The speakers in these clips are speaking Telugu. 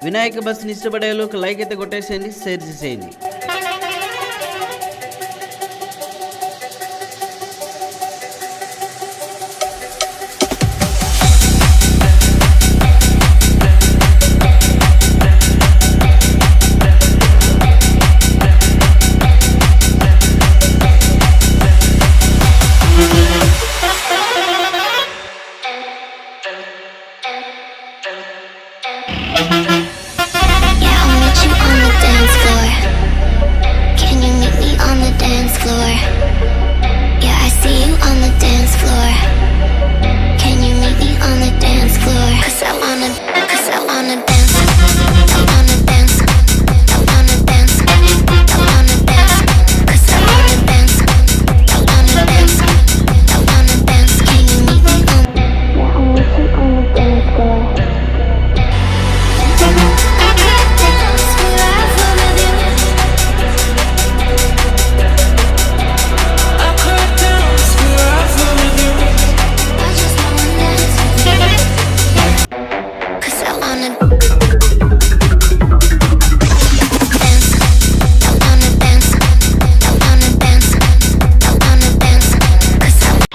వినాయక బస్సుని ఇష్టపడే ఒక లైక్ అయితే కొట్టేసేయండి, షేర్ చేసేయండి.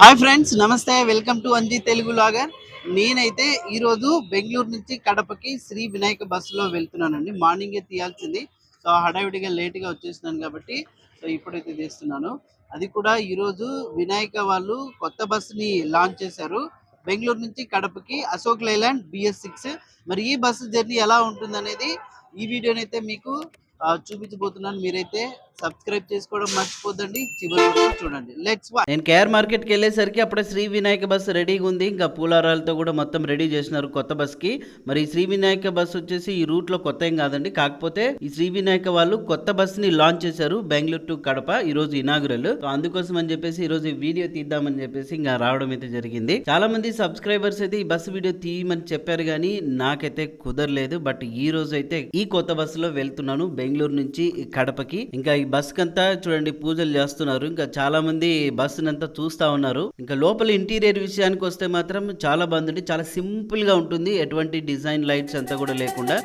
హాయ్ ఫ్రెండ్స్, నమస్తే. Welcome to Anji Telugu vlogger. నేనైతే ఈరోజు బెంగళూరు నుంచి కడపకి శ్రీ వినాయక బస్సులో వెళ్తున్నానండి. మార్నింగే తీయాల్సింది, సో హడావిడిగా లేట్గా వచ్చేసినాను కాబట్టి సో ఇప్పుడైతే తీస్తున్నాను. అది కూడా ఈరోజు వినాయక వాళ్ళు కొత్త బస్సుని లాంచ్ చేశారు బెంగళూరు నుంచి కడపకి, అశోక్ లైలాండ్ BS6. మరి ఈ బస్సు జర్నీ ఎలా ఉంటుందనేది ఈ వీడియోనైతే మీకు చూపించబోతున్నాను. మీరైతే సబ్స్క్రైబ్ చేసుకోవడం మర్చిపోద్దండి, చివరి వరకు చూడండి. Let's watch. నేను కేఆర్ మార్కెట్కి వెళ్ళేసరికి అప్పుడే శ్రీ వినాయక బస్సు రెడీగా ఉంది. ఇంకా పూలారాలతో కూడా మొత్తం రెడీ చేసినారు కొత్త బస్కి. మరి ఈ శ్రీ వినాయక బస్సు వచ్చేసి ఈ రూట్ లో కొత్త ఏం కాదండి, కాకపోతే ఈ శ్రీ వినాయక వాళ్ళు కొత్త బస్ ని లాంచ్ చేశారు బెంగళూరు టు కడప. ఈ రోజు ఇనాగురల్, అందుకోసం అని చెప్పేసి ఈ రోజు వీడియో తీద్దామని చెప్పేసి ఇంకా రావడం అయితే జరిగింది. చాలా మంది సబ్స్క్రైబర్స్ అయితే ఈ బస్సు వీడియో తీయమని చెప్పారు కానీ నాకైతే కుదరలేదు. బట్ ఈ రోజు అయితే ఈ కొత్త బస్సులో వెళ్తున్నాను బెంగళూరు నుంచి కడపకి. ఇంకా ఈ బస్ కంతా చూడండి పూజలు చేస్తున్నారు. ఇంకా చాలా మంది బస్ అంతా చూస్తా ఉన్నారు. ఇంకా లోపల ఇంటీరియర్ విషయానికి వస్తే మాత్రం చాలా బాగుంది, చాలా సింపుల్ గా ఉంటుంది, ఎటువంటి డిజైన్ లైట్స్ అంతా కూడా లేకుండా.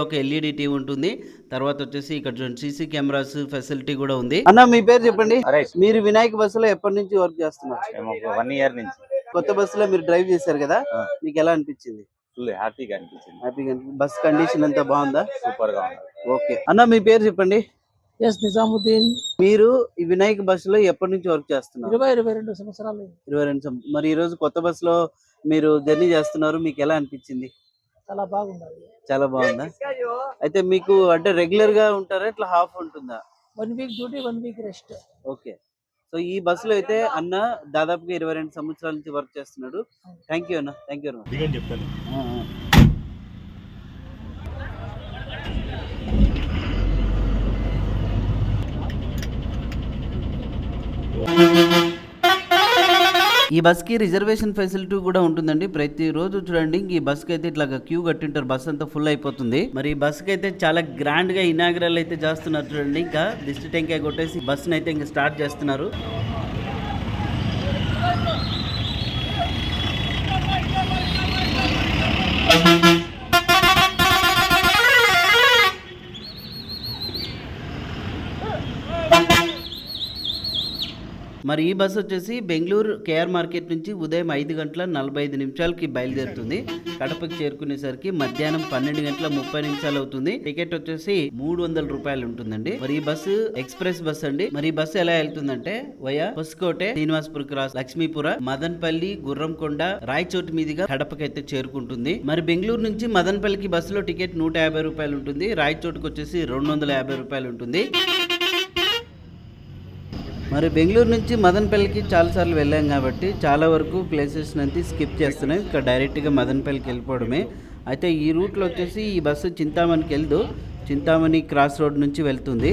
ఒక LED టీవీ ఉంటుంది. తర్వాత వచ్చేసి ఇక్కడ చూడండి CC కెమెరాస్ ఫెసిలిటీ కూడా ఉంది. అన్న మీ పేరు చెప్పండి. మీరు వినాయక బస్సులో ఎప్పటి నుంచి వర్క్ చేస్తున్నారు? 1 ఇయర్ నుంచి. కొత్త బస్సులో మీరు డ్రైవ్ చేశారు కదా, మీకు ఎలా అనిపించింది? ఫుల్ హ్యాపీగా అనిపించింది. బస్ కండిషన్ అంతా బాగుందా? సూపర్ గా ఉంది. ఓకే అన్న మీ పేరు చెప్పండి. నిజాముద్దీన్. మీరు ఈ వినాయక బస్సులో ఎప్పటి నుంచి వర్క్ చేస్తున్నారు? 22 సంవత్సరాలు. 22. మరి ఈ రోజు కొత్త బస్సులో మీరు జర్నీ చేస్తున్నారు, మీకు ఎలా అనిపించింది? చాలా బాగుంది. చాలా బాగుందా? అయితే మీకు అంటే రెగ్యులర్ గా ఉంటారా, ఇట్లా హాఫ్ ఉంటుందా? 1 week duty 1 week rest. Okay. So ఈ బస్సులో అయితే అన్న దాదాపుగా 22 సంవత్సరాల నుంచి వర్క్ చేస్తున్నాడు. థ్యాంక్ యూ అన్న, థ్యాంక్ యూ అన్న. చెప్తాను. ఈ బస్ కి రిజర్వేషన్ ఫెసిలిటీ కూడా ఉంటుందండి. ప్రతి రోజు చూడండి ఈ బస్ కి అయితే ఇట్లా క్యూ కట్టింటారు, బస్ అంతా ఫుల్ అయిపోతుంది. మరి ఈ బస్ కి అయితే చాలా గ్రాండ్ గా ఇనాగరల్ అయితే చేస్తున్నారు చూడండి. ఇంకా దిష్టి టెంకాయ కొట్టేసి బస్ అయితే ఇంకా స్టార్ట్ చేస్తున్నారు. మరి ఈ బస్ వచ్చేసి బెంగళూరు కేఆర్ మార్కెట్ నుంచి ఉదయం 5:45 బయలుదేరుతుంది. కడపకి చేరుకునేసరికి మధ్యాహ్నం 12:30 అవుతుంది. టికెట్ వచ్చేసి 300 రూపాయలు ఉంటుందండి. మరి ఈ బస్సు ఎక్స్ప్రెస్ బస్ అండి. మరి ఈ బస్సు ఎలా వెళ్తుందంటే వయా హొస్కోటే, శ్రీనివాసపుర క్రాస్, లక్ష్మీపుర, మదన్పల్లి, గుర్రంకొండ, రాయచోటి మీదుగా కడపకి అయితే చేరుకుంటుంది. మరి బెంగళూరు నుంచి మదన్పల్లికి బస్సులో టికెట్ 150 రూపాయలు ఉంటుంది. రాయచోటుకి వచ్చేసి 250 రూపాయలు ఉంటుంది. మరి బెంగళూరు నుంచి మదన్పల్లికి చాలాసార్లు వెళ్ళాం కాబట్టి చాలా వరకు ప్లేసెస్ నుంచి స్కిప్ చేస్తున్నాం. ఇక్కడ డైరెక్ట్గా మదన్పల్లికి వెళ్ళిపోవడమే. అయితే ఈ రూట్లో వచ్చేసి ఈ బస్సు చింతామణికి వెళ్తూ చింతామణి క్రాస్ రోడ్ నుంచి వెళ్తుంది.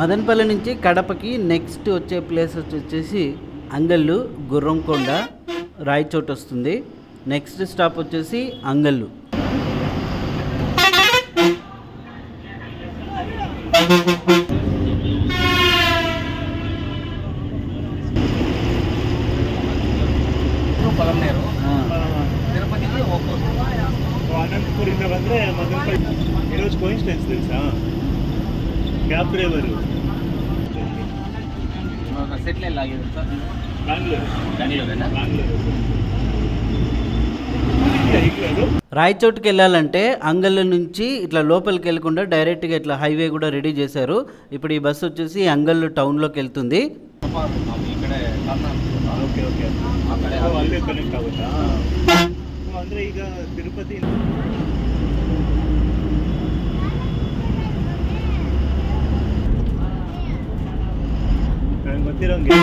మదనపల్లి నుంచి కడపకి నెక్స్ట్ వచ్చే ప్లేస్ వచ్చేసి అంగళ్ళు, గుర్రంకొండ, రాయచోటు వస్తుంది. నెక్స్ట్ స్టాప్ వచ్చేసి అంగళ్ళు. ಅನಂತಪುರಿಂದ ಬಂದರೆ ಮದನಪಲ್ಲಿ ఈరోజు కోయిన్సిడెన్స్ తెలుసా? క్యాబ్ డ్రైవరు రాయచోటుకి వెళ్ళాలంటే అంగళ్ళ నుంచి ఇట్లా లోపలికి వెళ్ళకుండా డైరెక్ట్గా ఇట్లా హైవే కూడా రెడీ చేశారు. ఇప్పుడు ఈ బస్సు వచ్చేసి అంగళ్ళు టౌన్లోకి వెళ్తుంది. ಓಕೆ ಓಕೆ ಅಲ್ಲೇ ಕನೆಕ್ಟ್ ಆಗುತ್ತಾ? ಅಂದರೆ ಈಗ ತಿರುಪತಿ ಗೊತ್ತಿರೋಂಗೆ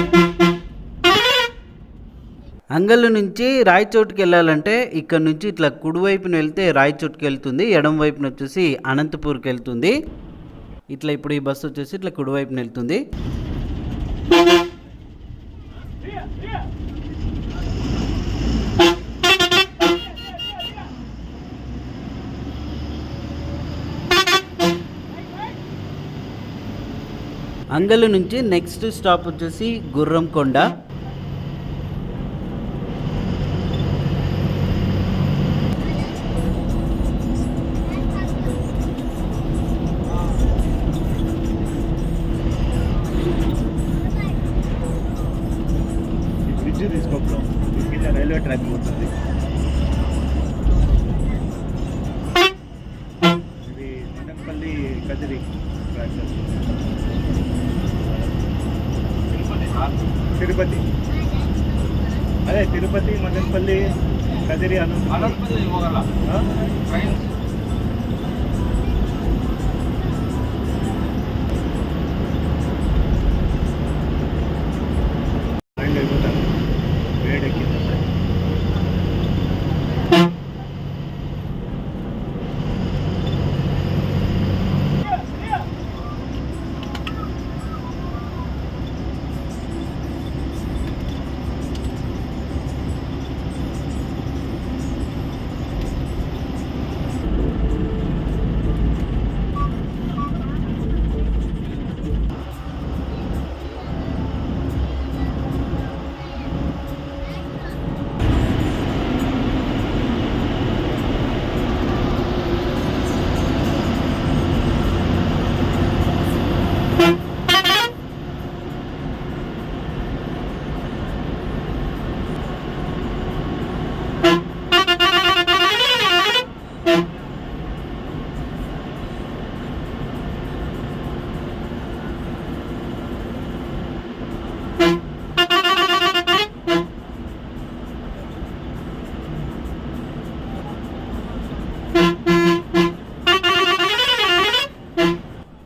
అంగళ్ళు నుంచి రాయచోటుకి వెళ్ళాలంటే ఇక్కడ నుంచి ఇట్లా కుడివైపున వెళ్తే రాయచోటుకి వెళ్తుంది, ఎడం వైపున వచ్చేసి అనంతపూర్కి వెళ్తుంది. ఇట్లా ఇప్పుడు ఈ బస్సు వచ్చేసి ఇట్లా కుడివైపున వెళ్తుంది. అంగళ్ళు నుంచి నెక్స్ట్ స్టాప్ వచ్చేసి గుర్రంకొండ. బ్రిడ్జ్ తీసుకోవడం కింద రైల్వే ట్రాక్ పోతుంది. ఇది మదనపల్లి కదిరి ట్రాక్. తిరుపతి అదే తిరుపతి, మదనపల్లి, కదిరి, అనంతపల్లి. అయిపోతాను వేడెక్కింది.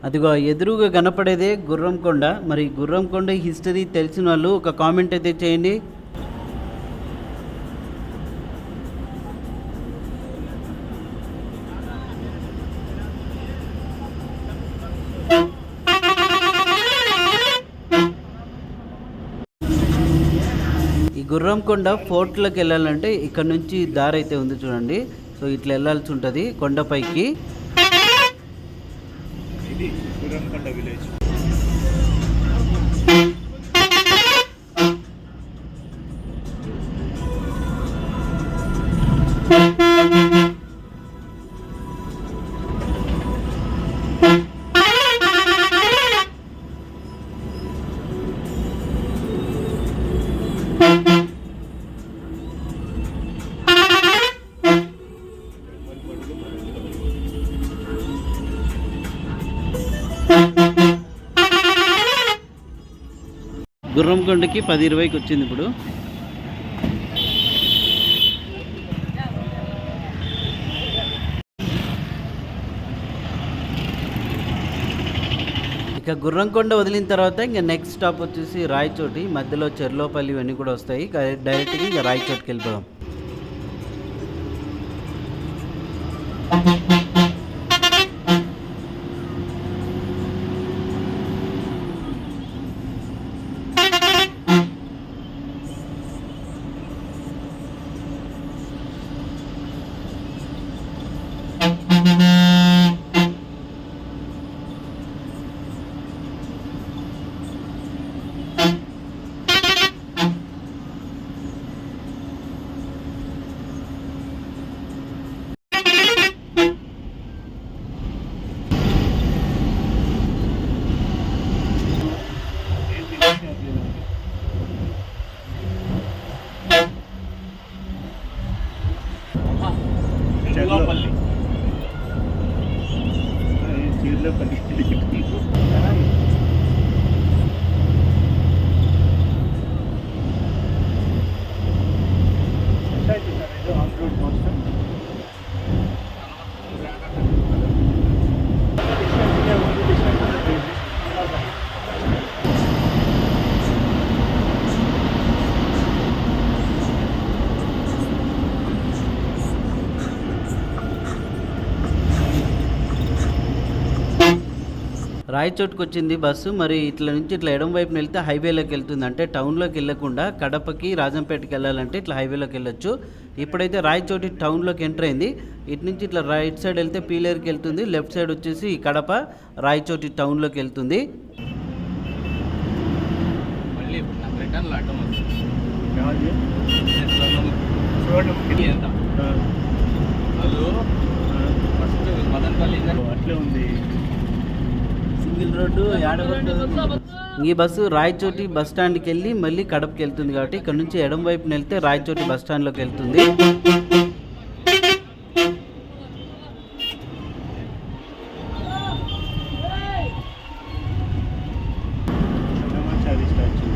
అదిగో ఎదురుగా కనపడేదే గుర్రంకొండ. మరి గుర్రంకొండ హిస్టరీ తెలిసిన వాళ్ళు ఒక కామెంట్ అయితే చేయండి. ఈ గుర్రంకొండ ఫోర్ట్లోకి వెళ్ళాలంటే ఇక్కడ నుంచి దారి అయితే ఉంది చూడండి. సో ఇట్లా వెళ్ళాల్సి ఉంటుంది కొండపైకి. ఇది గుర్రంకొండ విలేజ్. గుర్రంకొండకి 10:20కి వచ్చింది ఇప్పుడు. ఇక గుర్రంకొండ వదిలిన తర్వాత ఇంకా నెక్స్ట్ స్టాప్ వచ్చేసి రాయచోటి. మధ్యలో చెర్లోపల్లి ఇవన్నీ కూడా వస్తాయి. డైరెక్ట్గా ఇంకా రాయచోటికి వెళ్ళిపోదాం. చీర్లపల్లి. చీర్లపల్లి రాయచోటుకు వచ్చింది బస్సు. మరి ఇట్లా నుంచి ఇట్లా ఎడం వైపున వెళ్తే హైవేలోకి వెళ్తుంది. అంటే టౌన్లోకి వెళ్ళకుండా కడపకి రాజంపేటకి వెళ్ళాలంటే ఇట్లా హైవేలోకి వెళ్ళొచ్చు. ఇప్పుడైతే రాయచోటి టౌన్లోకి ఎంటర్ అయింది. ఇటు నుంచి ఇట్లా రైట్ సైడ్ వెళ్తే పీలేరుకి వెళ్తుంది, లెఫ్ట్ సైడ్ వచ్చేసి కడప రాయచోటి టౌన్లోకి వెళ్తుంది. అట్లే ఉంది సింగిల్ రోడ్డు ఈ బస్సు రాయచోటి బస్ స్టాండ్కి వెళ్ళి మళ్ళీ కడపకి వెళ్తుంది. కాబట్టి ఇక్కడ నుంచి ఎడం వైపున వెళ్తే రాయచోటి బస్ స్టాండ్లోకి వెళ్తుంది. అన్నమాచారి స్టాచ్యూ.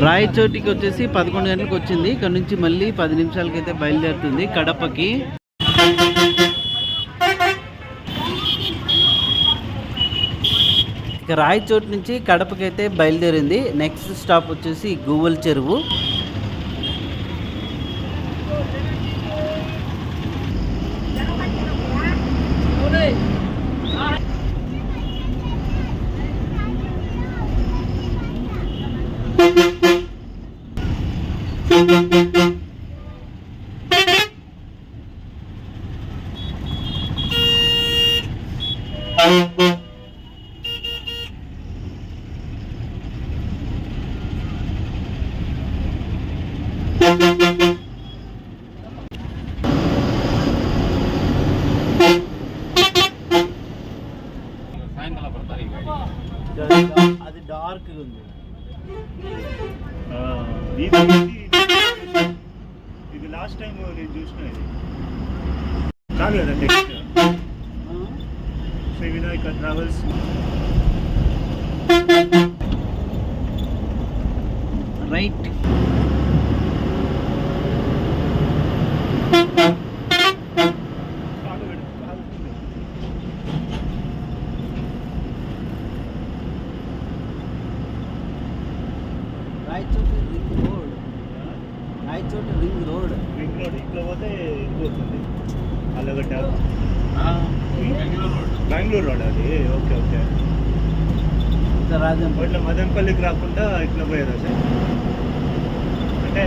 రాయచోటికి వచ్చేసి 11 గంటలకు వచ్చింది. ఇక్కడ నుంచి మళ్ళీ 10 నిమిషాలకైతే బయలుదేరుతుంది కడపకి. ఇక రాయచోటి నుంచి కడపకి అయితే బయలుదేరింది. నెక్స్ట్ స్టాప్ వచ్చేసి గువ్వల చెరువు. అది డార్క్ ఉంది. ఇది లాస్ట్ టైం నేను చూసిన ఇది కాదు కదా next Sri Vinayaka travels. Right Rayachoti ring road ఇట్లా పోతే పోతుంది అల్లగడ్డ బెంగళూరు రోడ్ అది. Okay okay. ఇట్లా మదనపల్లికి రాకుండా ఇట్లా పోయారా సార్? అంటే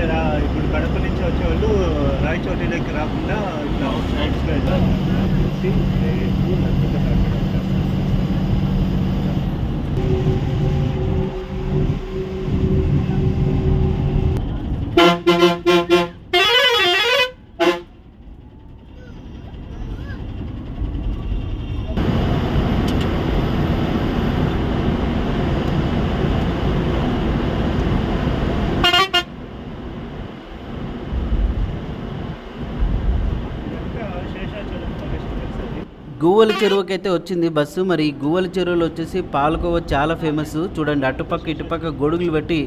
ఇప్పుడు కడప నుంచి వచ్చేవాళ్ళు రాయచోటిలోకి రాకుండా ఇట్లా సైడ్స్లో వెళ్తారు. గువ్వల చెరువుకి అయితే వచ్చింది బస్సు. మరి ఈ గువ్వల చెరువులో వచ్చేసి పాలకోవ చాలా ఫేమస్. చూడండి అటుపక్క ఇటుపక్క గొడుగులు పెట్టి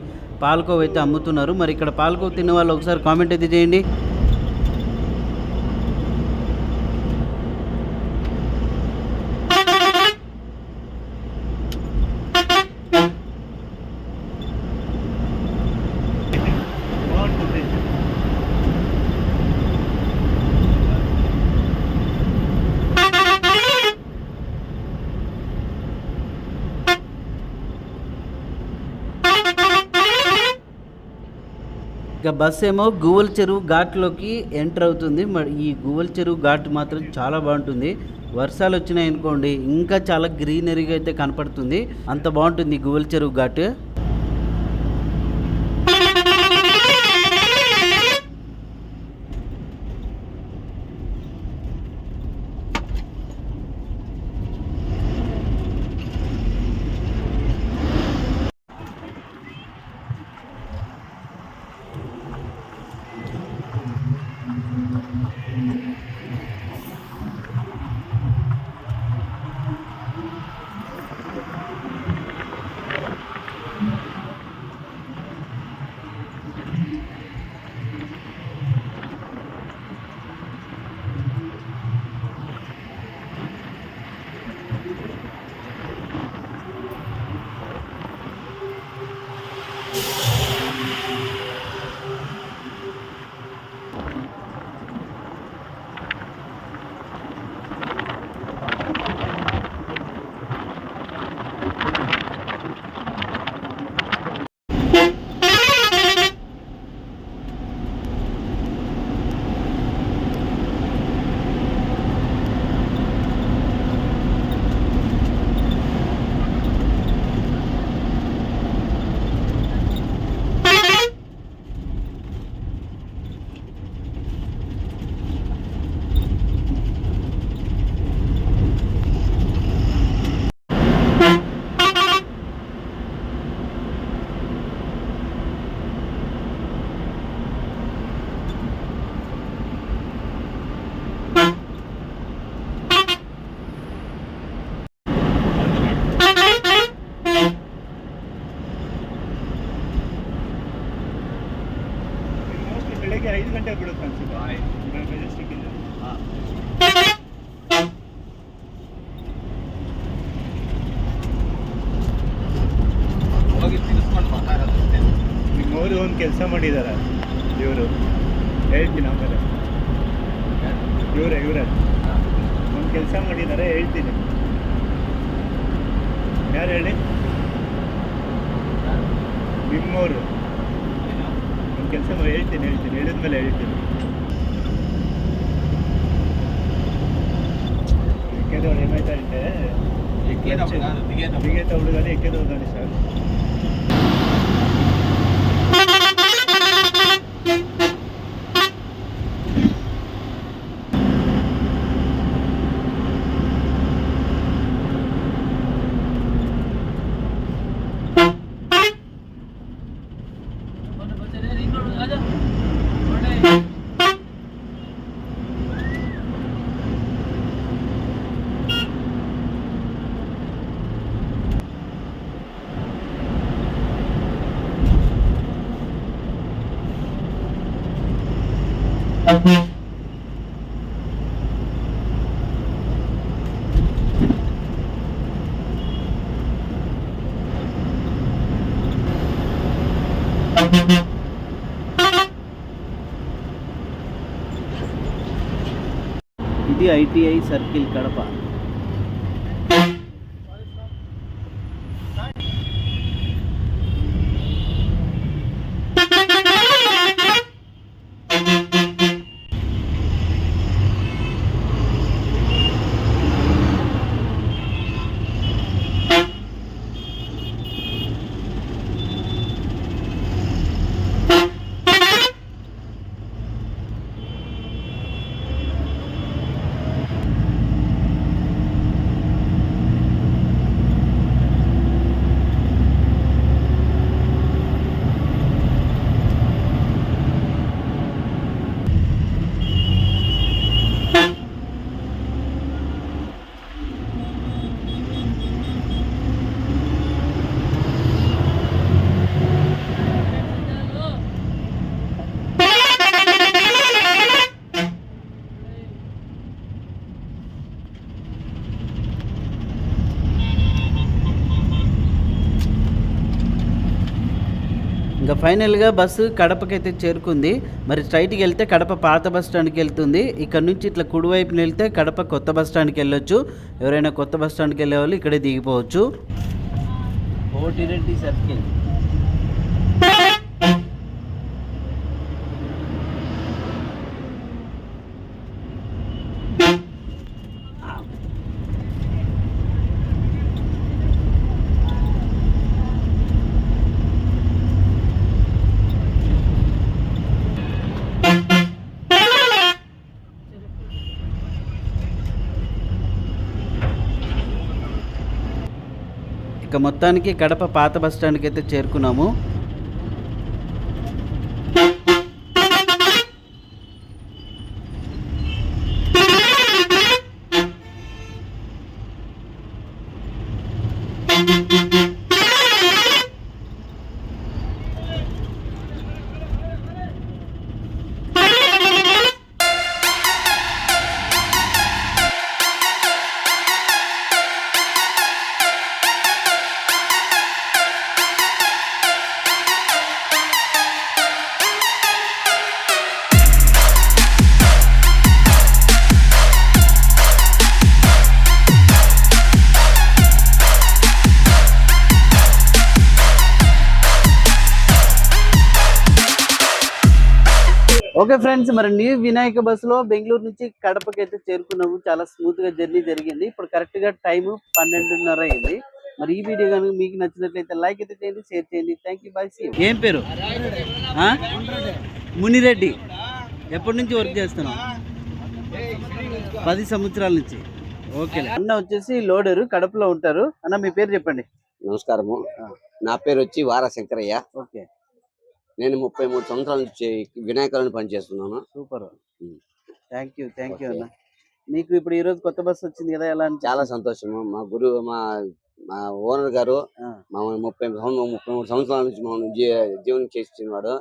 పాలకోవ అయితే అమ్ముతున్నారు. మరి ఇక్కడ పాలకోవ తిన్న వాళ్ళు ఒకసారి కామెంట్ అయితే చేయండి. ఇక బస్ ఏమో గువ్వల చెరువు ఘాట్లోకి ఎంటర్ అవుతుంది. మరి ఈ గువ్వల చెరువు ఘాట్ మాత్రం చాలా బాగుంటుంది. వర్షాలు వచ్చినాయి అనుకోండి ఇంకా చాలా గ్రీనరీగా అయితే కనపడుతుంది. అంత బాగుంటుంది ఈ గువ్వల చెరువు ఘాట్. ಬೆಳಗ್ಗೆ 5 ಗಂಟೆಗೆ ಬಿಡುತ್ತೆ ಅನ್ಸುತ್ತೆ ಮೆಜೆಸ್ಟಿಕ್ ಇಂದ. ನಿಮ್ಮವರು ಒಂದು ಕೆಲಸ ಮಾಡಿದಾರ ಇವರು, ಹೇಳ್ತೀನಿ ಆಮೇಲೆ. ಇವರೇ ಒಂದು ಕೆಲಸ ಮಾಡಿದ್ದಾರೆ, ಹೇಳ್ತೀನಿ. ಯಾರು ಹೇಳಿ? ನಿಮ್ಮವರು ಒಂದು ಕೆಲಸ ಹೇಳ್ತೀನಿ ಹೇಳಿದ್ಮೇಲೆ ಹೇಳ್ತೀನಿ. ఎక్కేదోడు ఏమైతాడంటే దిగేటప్పుడు కానీ ఎక్కేదోడు కానీ సార్. ఇది ఐటీఐ సర్కిల్ కడప. ఇంకా ఫైనల్గా బస్సు కడపకైతే చేరుకుంది. మరి స్ట్రైట్కి వెళ్తే కడప పాత బస్ స్టాండ్కి వెళ్తుంది. ఇక్కడ నుంచి ఇట్లా కుడివైపున వెళ్తే కడప కొత్త బస్ స్టాండ్కి వెళ్ళొచ్చు. ఎవరైనా కొత్త బస్ స్టాండ్కి వెళ్ళే వాళ్ళు ఇక్కడే దిగిపోవచ్చు. కోటిరెడ్డి సర్కిల్. ఇక మొత్తానికి కడప పాత బస్ స్టాండ్కి అయితే చేరుకున్నాము. ఓకే ఫ్రెండ్స్, మరి న్యూ వినాయక బస్సులో బెంగళూరు నుంచి కడపకి అయితే చేరుకున్నాము. చాలా స్మూత్ గా జర్నీ జరిగింది. ఇప్పుడు కరెక్ట్ గా టైం 12:30 అయింది. మరి ఈ వీడియో కనుక మీకు నచ్చినట్లయితే లైక్ అయితే చేయండి, షేర్ చేయండి. Thank you, by. ఏం పేరు? మునిరెడ్డి. ఎప్పటి నుంచి వర్క్ చేస్తున్నావు? 10 సంవత్సరాల నుంచి. ఓకే. అన్న వచ్చేసి లోడరు, కడపలో ఉంటారు. అన్న మీ పేరు చెప్పండి. నమస్కారము. నా పేరు వచ్చి వార శంకరయ్య. ఓకే, నేను 33 సంవత్సరాల నుంచి వినాయకులను పనిచేస్తున్నాను. సూపర్. థ్యాంక్ యూ అన్న. నీకు ఇప్పుడు ఈ రోజు కొత్త బస్సు వచ్చింది కదా, ఎలా అని? చాలా సంతోషము. మా ఓనర్ గారు మా 33 సంవత్సరాల నుంచి మమ్మల్ని జీవనం చేసిన వాడు.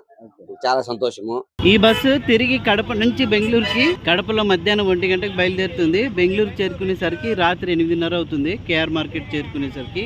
చాలా సంతోషము. ఈ బస్సు తిరిగి కడప నుంచి బెంగళూరుకి, కడపలో మధ్యాహ్నం 1 గంటకు బయలుదేరుతుంది. బెంగళూరు చేరుకునేసరికి రాత్రి 8:30 అవుతుంది. KR market చేరుకునేసరికి